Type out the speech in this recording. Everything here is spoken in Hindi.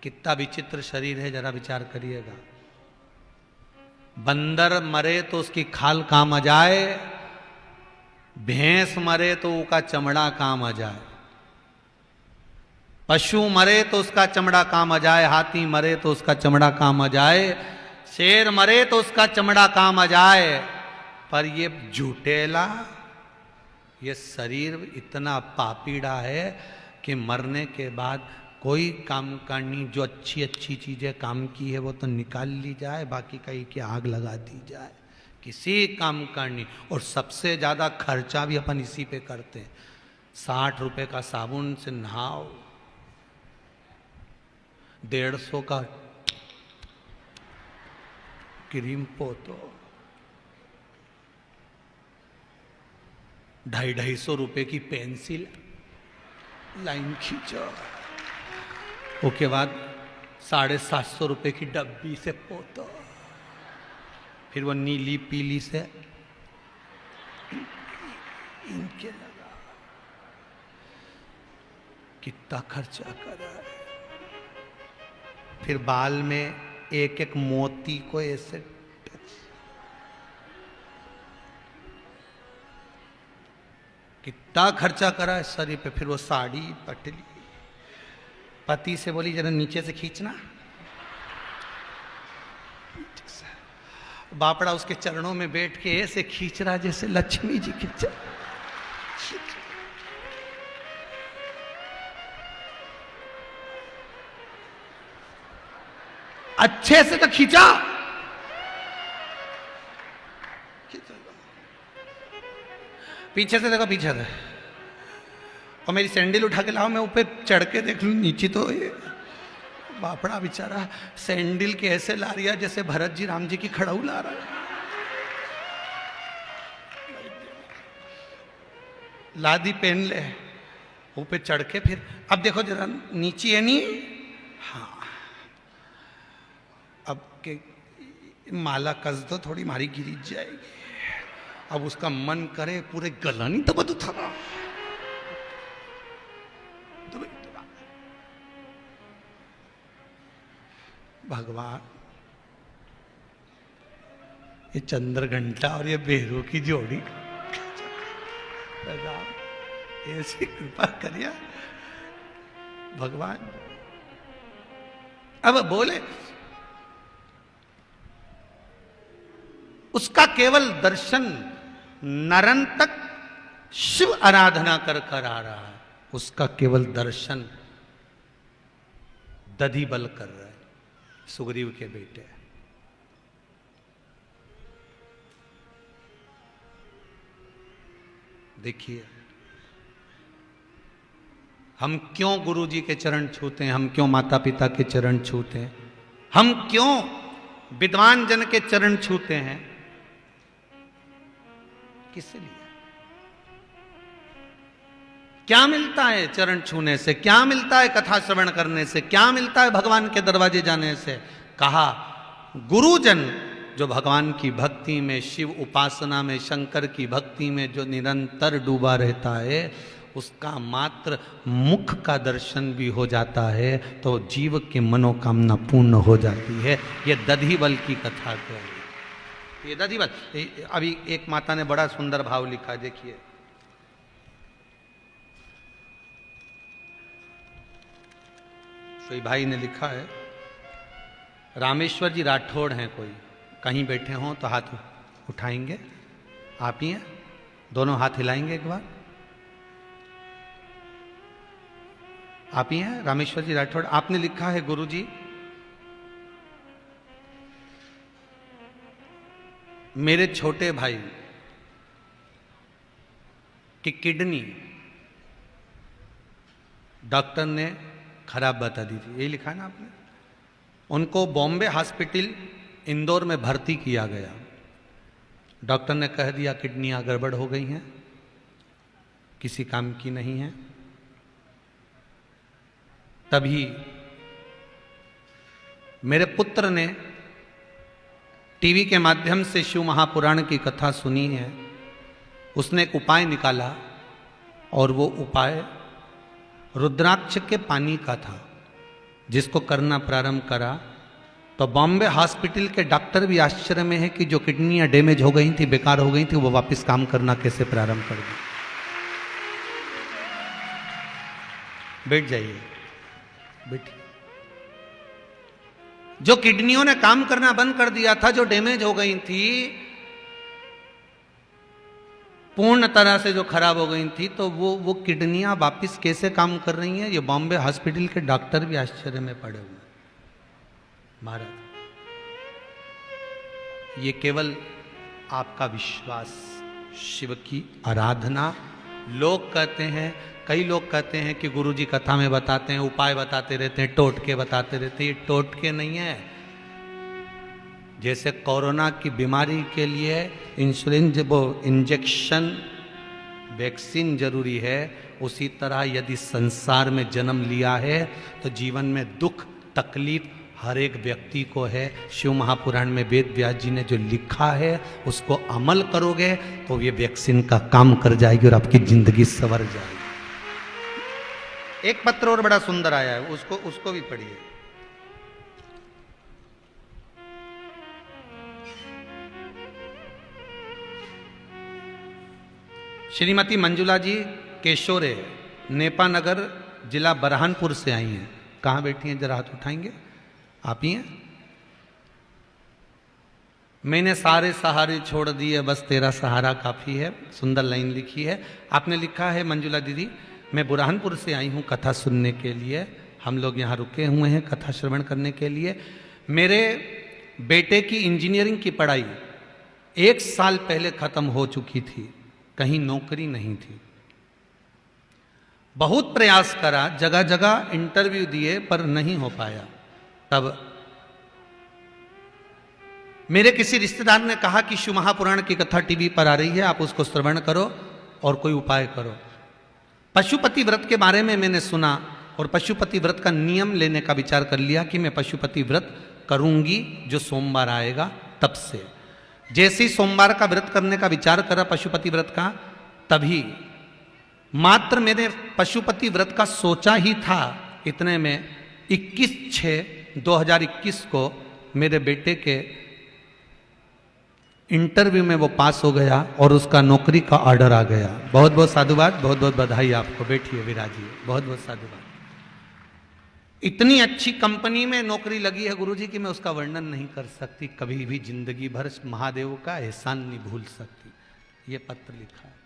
कितना विचित्र शरीर है, जरा विचार करिएगा। बंदर मरे तो उसकी खाल काम आ जाए, भैंस मरे तो उसका चमड़ा काम आ जाए, पशु मरे तो उसका चमड़ा काम आ जाए, हाथी मरे तो उसका चमड़ा काम आ जाए, शेर मरे तो उसका चमड़ा काम आ जाए, पर ये झूठेला, ये शरीर इतना पापीड़ा है कि मरने के बाद कोई काम करनी, जो अच्छी अच्छी चीजें काम की है वो तो निकाल ली जाए, बाकी कहीं की आग लगा दी जाए, किसी काम करनी। और सबसे ज्यादा खर्चा भी अपन इसी पे करते हैं। 60 रुपए का साबुन से नहाओ, 150 का क्रीम पोतो, 250 रुपए की पेंसिल लाइन खींचो, उसके बाद 750 रुपए की डब्बी से पोतो, फिर वो नीली पीली से इनके लगा। कितना खर्चा करा है। फिर बाल में एक एक मोती को ऐसे कितना खर्चा करा है शरीर पे। फिर वो साड़ी पटली, पति से बोली जरा नीचे से खींचना, बापड़ा उसके चरणों में बैठ के ऐसे खींच रहा जैसे लक्ष्मी जी खींच। अच्छे से तो खींचा, पीछे से देखो, पीछे से। और मेरी सैंडल उठा के लाओ, मैं ऊपर चढ़ के देख लूं, नीचे तो ये बापड़ा बेचारा सैंडल के ऐसे ला रिया जैसे भरत जी राम जी की खड़ाऊ ला रहा है। लादी पहन ले, ऊपर चढ़ के फिर अब देखो जरा नीचे है नहीं, हाँ अब के माला कस दो, थोड़ी मारी गिरी जाएगी। अब उसका मन करे पूरे गला नहीं तो बदू था भगवान। ये चंद्र घंटा और ये बेरू की जोड़ी ऐसी कृपा करिया भगवान। अब बोले उसका केवल दर्शन नरंतक शिव आराधना कर कर आ रहा है, उसका केवल दर्शन दधिबल कर रहा है, सुग्रीव के बेटे। देखिए हम क्यों गुरु जी के चरण छूते हैं, हम क्यों माता पिता के चरण छूते हैं, हम क्यों विद्वान जन के चरण छूते हैं, किस लिए? क्या मिलता है चरण छूने से, क्या मिलता है कथा श्रवण करने से, क्या मिलता है भगवान के दरवाजे जाने से? कहा गुरुजन जो भगवान की भक्ति में, शिव उपासना में, शंकर की भक्ति में जो निरंतर डूबा रहता है, उसका मात्र मुख का दर्शन भी हो जाता है तो जीव की मनोकामना पूर्ण हो जाती है। ये दधिबल की कथा को, ये दधिबल। अभी एक माता ने बड़ा सुंदर भाव लिखा, देखिए कोई भाई ने लिखा है, रामेश्वर जी राठौड़ हैं, कोई कहीं बैठे हों तो हाथ उठाएंगे। आप ही हैं, दोनों हाथ हिलाएंगे एक बार। आप ही हैं रामेश्वर जी राठौड़। आपने लिखा है गुरुजी, मेरे छोटे भाई की किडनी डॉक्टर ने खराब बता दी थी, यही लिखा है ना आपने। उनको बॉम्बे हॉस्पिटल इंदौर में भर्ती किया गया। डॉक्टर ने कह दिया किडनियां गड़बड़ हो गई हैं, किसी काम की नहीं है। तभी मेरे पुत्र ने टीवी के माध्यम से शिव महापुराण की कथा सुनी है, उसने एक उपाय निकाला और वो उपाय रुद्राक्ष के पानी का था। जिसको करना प्रारंभ करा तो बॉम्बे हॉस्पिटल के डॉक्टर भी आश्चर्य में है कि जो किडनियां डैमेज हो गई थी, बेकार हो गई थी, वो वापस काम करना कैसे प्रारंभ कर दी। बैठ जाइए, बैठिए। जो किडनियों ने काम करना बंद कर दिया था, जो डैमेज हो गई थी, पूर्ण तरह से जो खराब हो गई थी, तो वो किडनियां वापस कैसे काम कर रही हैं, ये बॉम्बे हॉस्पिटल के डॉक्टर भी आश्चर्य में पड़े हुए। महाराज, ये केवल आपका विश्वास, शिव की आराधना। लोग कहते हैं, कई लोग कहते हैं कि गुरुजी कथा में बताते हैं, उपाय बताते रहते हैं, टोटके बताते रहते हैं। ये टोटके नहीं है। जैसे कोरोना की बीमारी के लिए इंसुलिन, जब वो इंजेक्शन, वैक्सीन जरूरी है, उसी तरह यदि संसार में जन्म लिया है तो जीवन में दुख तकलीफ हर एक व्यक्ति को है। शिव महापुराण में वेद व्यास जी ने जो लिखा है उसको अमल करोगे तो ये वैक्सीन का काम कर जाएगी और आपकी जिंदगी संवर जाएगी। एक पत्र और बड़ा सुंदर आया है, उसको भी पढ़िए। श्रीमती मंजुला जी केशोरे, नेपा नगर, जिला बरहानपुर से आई हैं। कहाँ बैठी हैं, जरा हाथ उठाएंगे। आप ही हैं? मैंने सारे सहारे छोड़ दिए, बस तेरा सहारा काफी है। सुंदर लाइन लिखी है। आपने लिखा है, मंजुला दीदी, मैं बुरहानपुर से आई हूँ कथा सुनने के लिए। हम लोग यहाँ रुके हुए हैं कथा श्रवण करने के लिए। मेरे बेटे की इंजीनियरिंग की पढ़ाई 1 साल पहले खत्म हो चुकी थी, कहीं नौकरी नहीं थी। बहुत प्रयास करा, जगह जगह इंटरव्यू दिए, पर नहीं हो पाया। तब मेरे किसी रिश्तेदार ने कहा कि शिव महापुराण की कथा टीवी पर आ रही है, आप उसको श्रवण करो और कोई उपाय करो। पशुपति व्रत के बारे में मैंने सुना और पशुपति व्रत का नियम लेने का विचार कर लिया कि मैं पशुपति व्रत करूंगी जो सोमवार आएगा तब से। जैसे ही सोमवार का व्रत करने का विचार करा पशुपति व्रत का, तभी मात्र मैंने पशुपति व्रत का सोचा ही था, इतने में 21/6/2021 को मेरे बेटे के इंटरव्यू में वो पास हो गया और उसका नौकरी का ऑर्डर आ गया। बहुत बहुत साधुवाद, बहुत बहुत बधाई आपको। बैठिए, विराजिए। बहुत बहुत साधुवाद। इतनी अच्छी कंपनी में नौकरी लगी है गुरुजी की मैं उसका वर्णन नहीं कर सकती। कभी भी जिंदगी भर महादेव का एहसान नहीं भूल सकती। ये पत्र लिखा है।